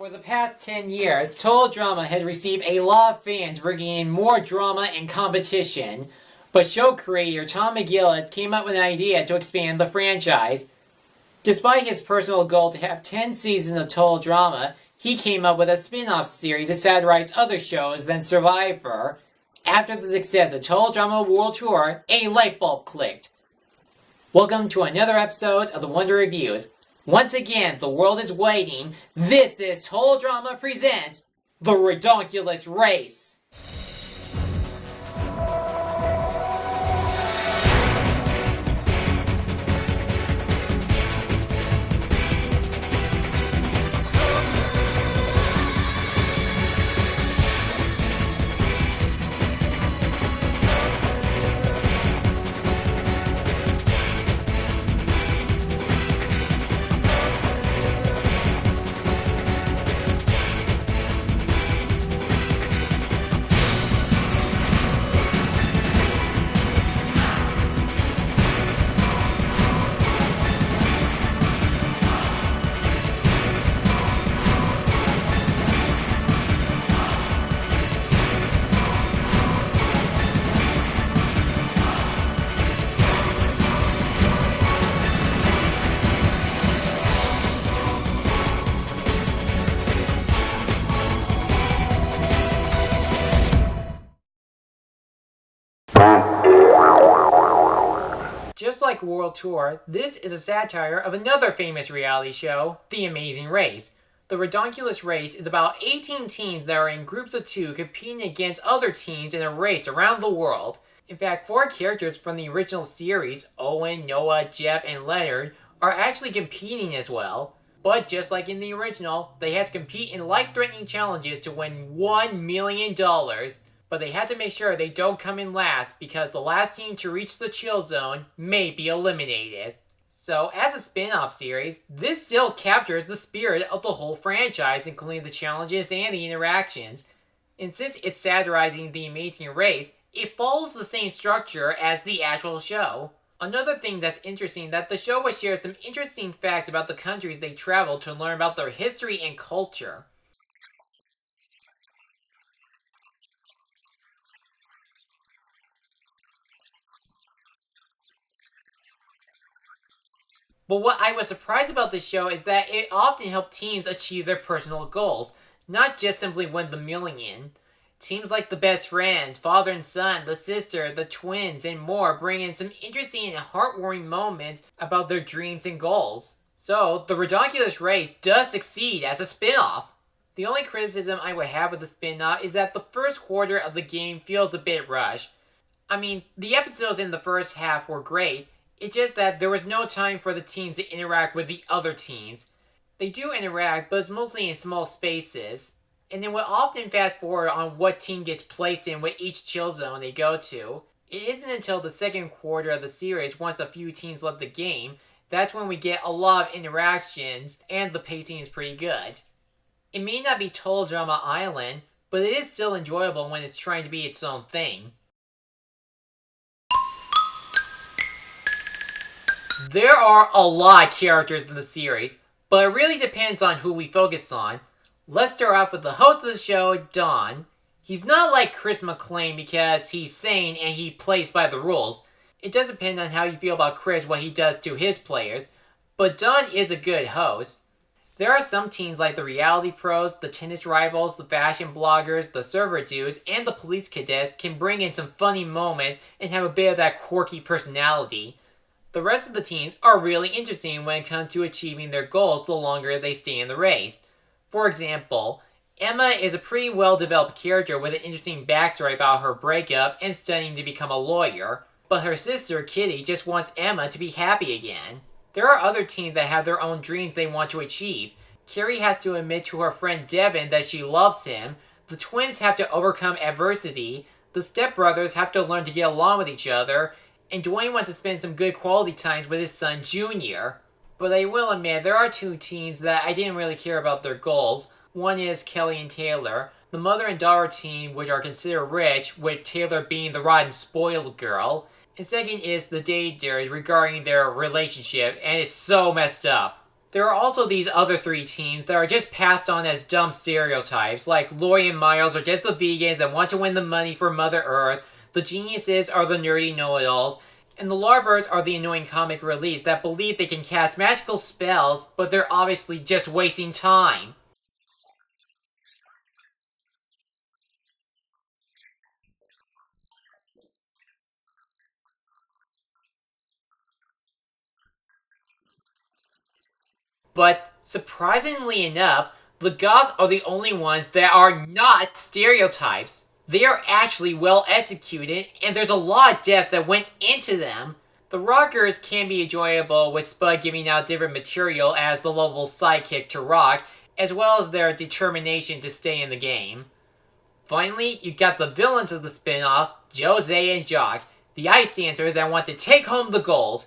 For the past 10 years, Total Drama has received a lot of fans bringing in more drama and competition. But show creator Tom McGillett came up with an idea to expand the franchise. Despite his personal goal to have 10 seasons of Total Drama, he came up with a spin-off series to satirize other shows than Survivor. After the success of Total Drama World Tour, a light bulb clicked. Welcome to another episode of the Wonder Reviews. Once again, the world is waiting. This is Total Drama presents the Ridonculous Race. Just like World Tour, this is a satire of another famous reality show, The Amazing Race. The Ridonculous Race is about 18 teams that are in groups of 2 competing against other teams in a race around the world. In fact, 4 characters from the original series, Owen, Noah, Jeff, and Leonard, are actually competing as well. But just like in the original, they had to compete in life-threatening challenges to win $1 million. But they had to make sure they don't come in last because the last team to reach the chill zone may be eliminated. So as a spin-off series, this still captures the spirit of the whole franchise, including the challenges and the interactions. And since it's satirizing The Amazing Race, it follows the same structure as the actual show. Another thing that's interesting is that the show will share some interesting facts about the countries they travel to learn about their history and culture. But what I was surprised about this show is that it often helped teams achieve their personal goals, not just simply win the million. Teams like the Best Friends, Father and Son, the Sister, the Twins, and more bring in some interesting and heartwarming moments about their dreams and goals. So, the Ridonculous Race does succeed as a spin-off. The only criticism I would have of the spin-off is that the first quarter of the game feels a bit rushed. I mean, the episodes in the first half were great. It's just that there was no time for the teams to interact with the other teams. They do interact, but it's mostly in small spaces. And they will often fast forward on what team gets placed in with each chill zone they go to. It isn't until the second quarter of the series, once a few teams left the game, that's when we get a lot of interactions, and the pacing is pretty good. It may not be Total Drama Island, but it is still enjoyable when it's trying to be its own thing. There are a lot of characters in the series, but it really depends on who we focus on. Let's start off with the host of the show, Don. He's not like Chris McClain because he's sane and he plays by the rules. It does depend on how you feel about Chris, what he does to his players, but Don is a good host. There are some teams like the reality pros, the tennis rivals, the fashion bloggers, the server dudes, and the police cadets can bring in some funny moments and have a bit of that quirky personality. The rest of the teams are really interesting when it comes to achieving their goals the longer they stay in the race. For example, Emma is a pretty well-developed character with an interesting backstory about her breakup and studying to become a lawyer, but her sister, Kitty, just wants Emma to be happy again. There are other teams that have their own dreams they want to achieve. Carrie has to admit to her friend Devin that she loves him, the twins have to overcome adversity, the stepbrothers have to learn to get along with each other, and Dwayne wants to spend some good quality times with his son, Junior. But I will admit, there are 2 teams that I didn't really care about their goals. One is Kelly and Taylor, the mother and daughter team, which are considered rich, with Taylor being the rotten spoiled girl. And second is the Daters regarding their relationship, and it's so messed up. There are also these other 3 teams that are just passed on as dumb stereotypes, like Lori and Miles are just the vegans that want to win the money for Mother Earth, the geniuses are the nerdy know-it-alls, and the Larbirds are the annoying comic reliefs that believe they can cast magical spells, but they're obviously just wasting time. But surprisingly enough, the goths are the only ones that are not stereotypes. They are actually well executed, and there's a lot of depth that went into them. The rockers can be enjoyable, with Spud giving out different material as the lovable sidekick to Rock, as well as their determination to stay in the game. Finally, you got the villains of the spin-off, Jose and Jock, the Ice Dancers that want to take home the gold.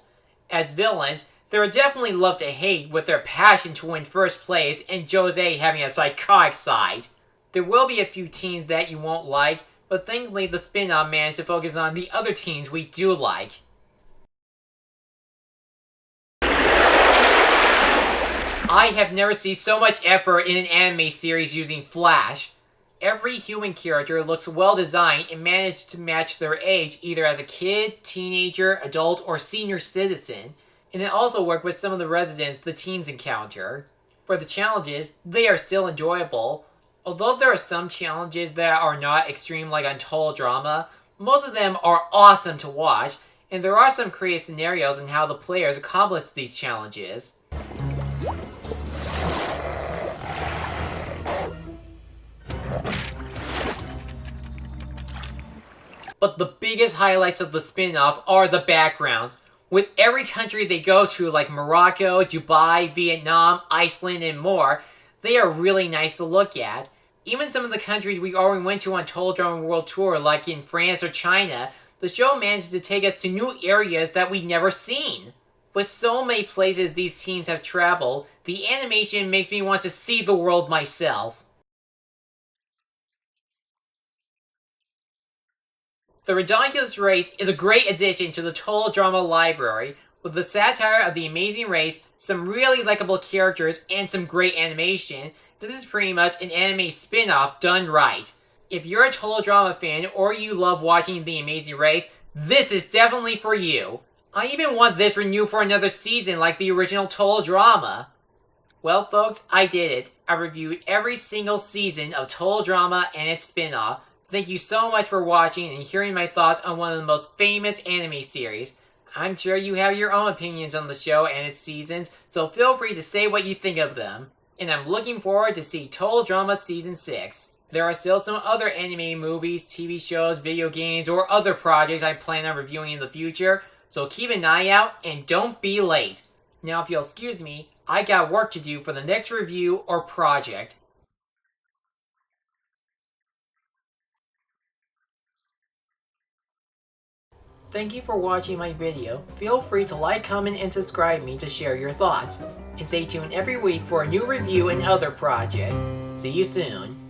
As villains, they're definitely love to hate with their passion to win first place and Jose having a psychotic side. There will be a few teams that you won't like, but thankfully the spin-off managed to focus on the other teams we do like. I have never seen so much effort in an anime series using Flash. Every human character looks well designed and managed to match their age either as a kid, teenager, adult, or senior citizen, and it also worked with some of the residents the teams encounter. For the challenges, they are still enjoyable. Although there are some challenges that are not extreme like on Total Drama, most of them are awesome to watch, and there are some creative scenarios in how the players accomplish these challenges. But the biggest highlights of the spin-off are the backgrounds. With every country they go to, like Morocco, Dubai, Vietnam, Iceland, and more, they are really nice to look at. Even some of the countries we already went to on Total Drama World Tour, like in France or China, the show managed to take us to new areas that we'd never seen. With so many places these teams have traveled, the animation makes me want to see the world myself. The Ridonculous race is a great addition to the Total Drama library, with the satire of the amazing race, some really likable characters, and some great animation. This is pretty much an anime spin-off done right. If you're a Total Drama fan or you love watching The Amazing Race, this is definitely for you. I even want this renewed for another season like the original Total Drama. Well folks, I did it. I reviewed every single season of Total Drama and its spin-off. Thank you so much for watching and hearing my thoughts on one of the most famous anime series. I'm sure you have your own opinions on the show and its seasons, so feel free to say what you think of them. And I'm looking forward to see Total Drama Season 6. There are still some other anime movies, TV shows, video games, or other projects I plan on reviewing in the future, so keep an eye out and don't be late. Now if you'll excuse me, I got work to do for the next review or project. Thank you for watching my video. Feel free to like, comment, and subscribe me to share your thoughts. And stay tuned every week for a new review and other project. See you soon.